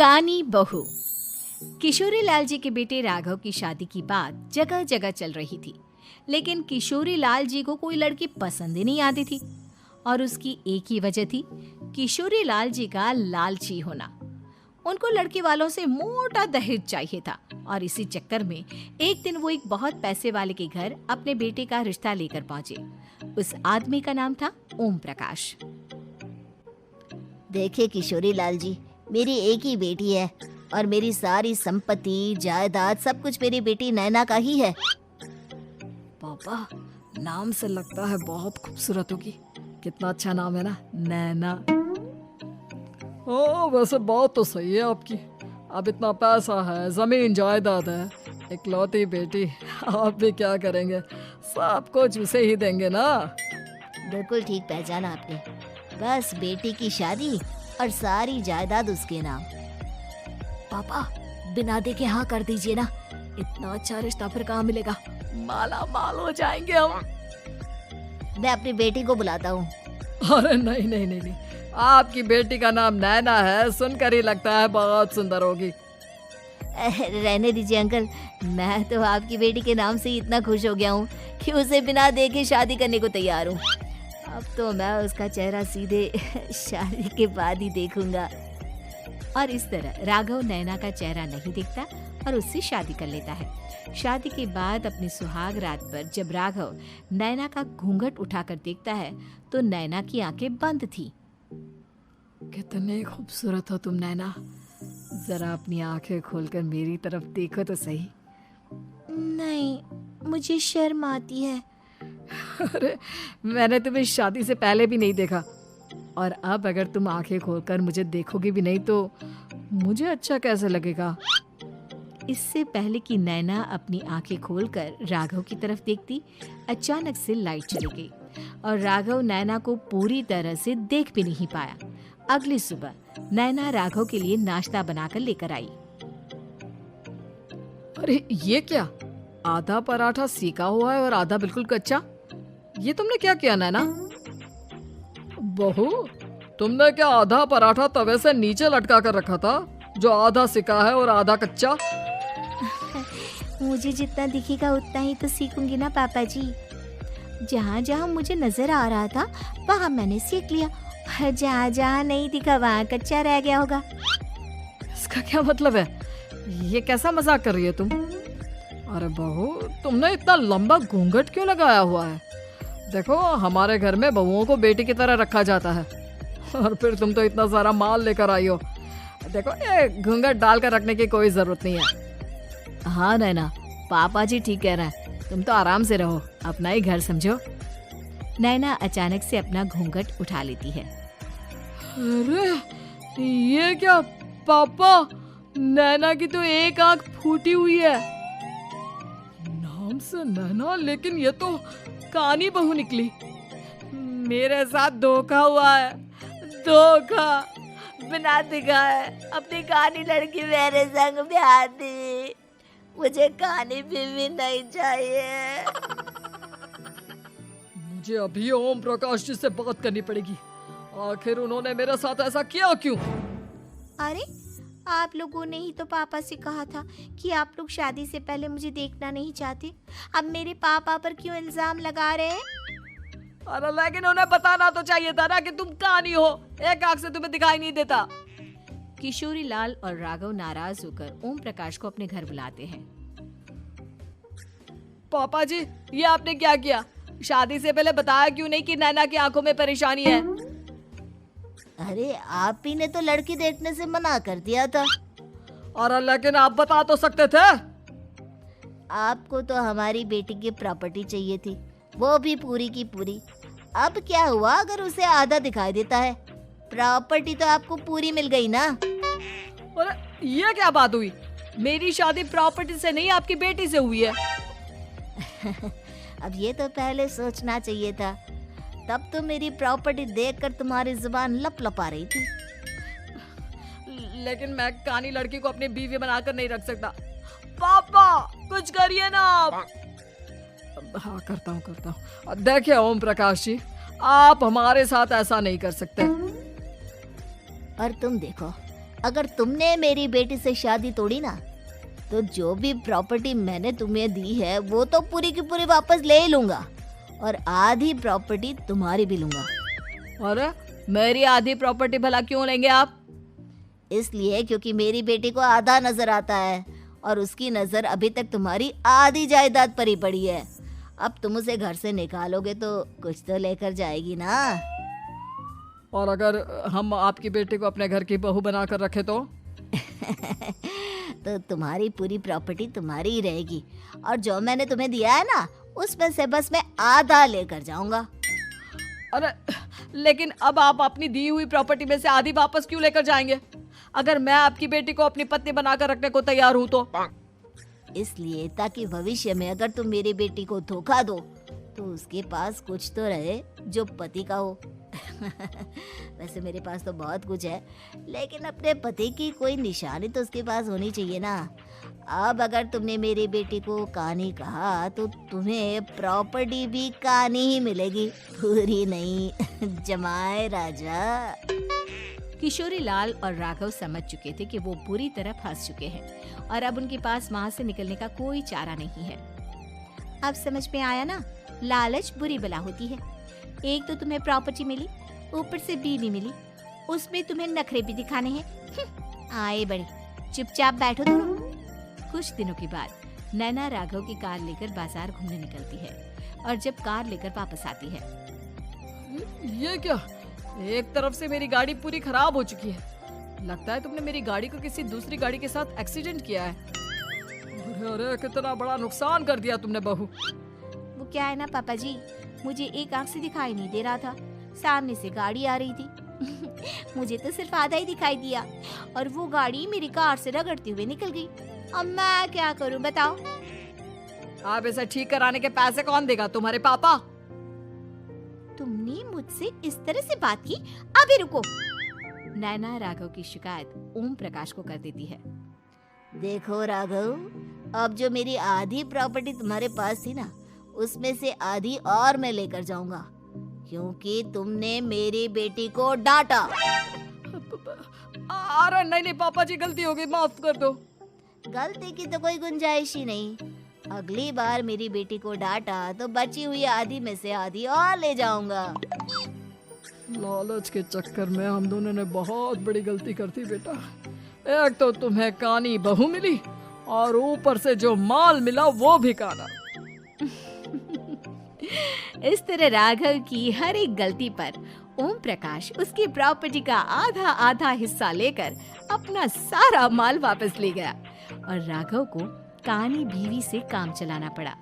कानी बहू। किशोरी लाल जी के बेटे राघव की शादी की बात जगह जगह चल रही थी, लेकिन किशोरी लाल जी को कोई लड़की पसंद ही नहीं आती थी। और उसकी एक ही वजह थी, किशोरी लाल जी का लालची होना। उनको लड़की वालों से मोटा दहेज चाहिए था और इसी चक्कर में एक दिन वो एक बहुत पैसे वाले के घर अपने बेटे का रिश्ता लेकर पहुंचे। उस आदमी का नाम था ओम प्रकाश। देखिए किशोरी लाल जी, मेरी एक ही बेटी है और मेरी सारी संपत्ति जायदाद सब कुछ मेरी बेटी नैना का ही है। पापा, नाम से लगता है बहुत खूबसूरत होगी। कितना अच्छा नाम है ना, नैना। ओ, वैसे बात तो सही है आपकी। अब इतना पैसा है, जमीन जायदाद है, इकलौती बेटी, आप भी क्या करेंगे? सब कुछ उसे ही देंगे ना। बिल्कुल ठीक पहचाना आपने। बस बेटी की शादी और सारी जायदाद उसके नाम। पापा, बिना देखे हाँ कर दीजिए ना। इतना अच्छा रिश्ता फिर कहाँ मिलेगा? माला माल हो जाएंगे हम। मैं अपनी बेटी को बुलाता हूँ। अरे नहीं नहीं नहीं नहीं, आपकी बेटी का नाम नैना है, सुनकर ही लगता है बहुत सुंदर होगी। रहने दीजिए अंकल, मैं तो आपकी बेटी के नाम से ही इतना खुश हो गया हूँ कि उसे बिना देखे शादी करने को तैयार हूँ। अब तो मैं उसका चेहरा सीधे शादी के बाद ही देखूंगा। और इस तरह राघव नैना का चेहरा नहीं देखता और उससे शादी कर लेता है। शादी के बाद अपनी सुहाग रात पर जब राघव नैना का घूंघट उठाकर देखता है तो नैना की आंखें बंद थी। कितने खूबसूरत हो तुम नैना, जरा अपनी आंखें खोलकर मेरी तरफ देखो तो सही। नहीं, मुझे शर्म आती है। अरे, मैंने तुम्हें शादी से पहले भी नहीं देखा, और अब अगर तुम आंखें खोलकर मुझे देखोगी भी नहीं तो मुझे अच्छा कैसे लगेगा? इससे पहले कि नैना अपनी आंखें खोलकर राघव की तरफ देखती, अचानक से लाइट चली गई और राघव नैना को पूरी तरह से देख भी नहीं पाया। अगली सुबह नैना राघव के लिए नाश्ता बनाकर लेकर आई। अरे ये क्या, आधा पराठा सेका हुआ है और आधा बिल्कुल कच्चा। ये तुमने क्या किया नैना? बहू, तुमने क्या आधा पराठा तवे से नीचे लटका कर रखा था, जो आधा सेका है और आधा कच्चा? मुझे जितना दिखेगा उतना ही तो सीखूंगी ना पापा जी। जहाँ जहाँ मुझे नजर आ रहा था वहाँ मैंने सीख लिया, जहाँ जहाँ नहीं दिखा वहाँ कच्चा रह गया होगा। इसका क्या मतलब है? ये कैसा मजाक कर रही है तुम? अरे बहू, तुमने इतना लंबा घूंघट क्यों लगाया हुआ है? देखो, हमारे घर में बहुओं को बेटी की तरह रखा जाता है, और फिर तुम तो इतना सारा माल लेकर आई हो। देखो, ये घूंघट डालकर रखने की कोई जरूरत नहीं है। हाँ नैना, पापा जी ठीक कह रहा है, तुम तो आराम से रहो, अपना ही घर समझो। नैना अचानक से अपना घूंघट उठा लेती है। अरे ये क्या पापा, नैना की तो एक आंख फूटी हुई है। नाम से नैना, लेकिन ये तो कानी बहू निकली। मेरे साथ धोखा हुआ है, धोखा। बिना दिखाए अपनी कानी लड़की मेरे संग ब्याह दी। मुझे कानी बीवी नहीं चाहिए। मुझे अभी ओम प्रकाश जी से बात करनी पड़ेगी। आखिर उन्होंने मेरे साथ ऐसा किया क्यों? अरे, आप लोगों ने ही तो पापा से कहा था कि आप लोग शादी से पहले मुझे देखना नहीं चाहते। अब मेरे पापा पर क्यों इल्जाम लगा रहे हैं? अरे लेकिन उन्हें बताना तो चाहिए था ना कि तुम कानी हो, एक आंख से तुम्हें दिखाई नहीं देता। किशोरी लाल और राघव नाराज होकर ओम प्रकाश को अपने घर बुलाते हैं। पापा जी, ये आपने क्या किया? शादी से पहले बताया क्यों नहीं कि नैना की आंखों में परेशानी है? अरे, आप ही ने तो लड़की देखने से मना कर दिया था। और लेकिन आप बता तो सकते थे। आपको तो हमारी बेटी की प्रॉपर्टी चाहिए थी, वो भी पूरी की पूरी। अब क्या हुआ अगर उसे आधा दिखाई देता है? प्रॉपर्टी तो आपको पूरी मिल गई ना। अरे ये क्या बात हुई? मेरी शादी प्रॉपर्टी से नहीं, आपकी बेटी से हुई है। अब ये तो पहले सोचना चाहिए था, तब तो मेरी प्रॉपर्टी देखकर तुम्हारी जुबान लपलपा रही थी। लेकिन मैं कानी लड़की को अपनी बीवी बनाकर नहीं रख सकता। पापा, कुछ करिए ना आप। हाँ, करता हूँ। देखिए ओम प्रकाश जी, आप हमारे साथ ऐसा नहीं कर सकते। और तुम देखो, अगर तुमने मेरी बेटी से शादी तोड़ी ना, तो जो भी प्रॉपर्टी मैंने तुम्हें दी है वो तो पूरी की पूरी वापस ले ही लूंगा और आधी प्रॉपर्टी तुम्हारी भी लूंगा। अरे मेरी आधी प्रॉपर्टी भला क्यों लेंगे आप? इसलिए क्योंकि मेरी बेटी को आधा नजर आता है और उसकी नजर अभी तक तुम्हारी आधी जायदाद पर ही पड़ी है। अब तुम उसे घर से निकालोगे तो कुछ तो लेकर जाएगी ना। और अगर हम आपकी बेटी को अपने घर की बहू बना कर रखे तो? तो तुम्हारी पूरी प्रॉपर्टी तुम्हारी ही रहेगी और जो मैंने तुम्हें दिया है ना, उसमें से बस मैं आधा लेकर जाऊंगा। अरे लेकिन अब आप अपनी दी हुई प्रॉपर्टी में से आधी वापस क्यों लेकर जाएंगे? अगर मैं आपकी बेटी को अपनी पत्नी बनाकर रखने को तैयार हूँ तो? इसलिए ताकि भविष्य में अगर तुम मेरी बेटी को धोखा दो तो उसके पास कुछ तो रहे जो पति का हो। वैसे मेरे पास तो बहुत कुछ है, लेकिन अपने पति की कोई निशानी तो उसके पास होनी चाहिए ना। अब अगर तुमने मेरी बेटी को कानी कहा तो तुम्हें प्रॉपर्टी भी कानी ही मिलेगी, पूरी नहीं। जमाए राजा। किशोरी लाल और राघव समझ चुके थे कि वो बुरी तरह फंस चुके हैं और अब उनके पास वहां से निकलने का कोई चारा नहीं है। अब समझ में आया ना, लालच बुरी बला होती है। एक तो तुम्हें प्रॉपर्टी मिली, ऊपर से बीवी मिली, उसमें तुम्हें नखरे भी दिखाने हैं। आए बड़े, चुपचाप बैठो तुम। कुछ दिनों के बाद नैना राघव की कार लेकर बाजार घूमने निकलती है और जब कार लेकर वापस आती है, ये क्या? एक तरफ से मेरी गाड़ी पूरी खराब हो चुकी है। लगता है तुमने मेरी गाड़ी को किसी दूसरी गाड़ी के साथ एक्सीडेंट किया है। अरे अरे कितना बड़ा नुकसान कर दिया तुमने बहू। वो क्या है ना पापा जी, मुझे एक आंख से दिखाई नहीं दे रहा था, सामने से गाड़ी आ रही थी। मुझे तो सिर्फ आधा ही दिखाई दिया और वो गाड़ी मेरी कार से रगड़ते हुए निकल गई। अब मैं क्या करूं बताओ? आप इसे ठीक कराने के पैसे कौन देगा? तुम्हारे पापा। तुमने मुझसे इस तरह से बात की? अभी रुको। नैना राघव की शिकायत ओम प्रकाश को कर देती है। देखो राघव, अब जो मेरी आधी प्रॉपर्टी तुम्हारे पास थी ना, उसमें से आधी और मैं लेकर जाऊंगा, क्योंकि तुमने मेरी बेटी को डांटा। अरे नहीं नहीं पापा जी, गलती हो गई, माफ कर दो। गलती की तो कोई गुंजाइश ही नहीं। अगली बार मेरी बेटी को डांटा तो बची हुई आधी में से आधी और ले जाऊंगा। लालच के चक्कर में हम दोनों ने बहुत बड़ी गलती कर दी बेटा। एक तो तुम्हें कानी बहू मिली और ऊपर से जो माल मिला वो भी काना। इस तरह राघव की हर एक गलती पर ओम प्रकाश उसकी प्रॉपर्टी का आधा आधा हिस्सा लेकर अपना सारा माल वापस ले गया और राघव को कानी बीवी से काम चलाना पड़ा।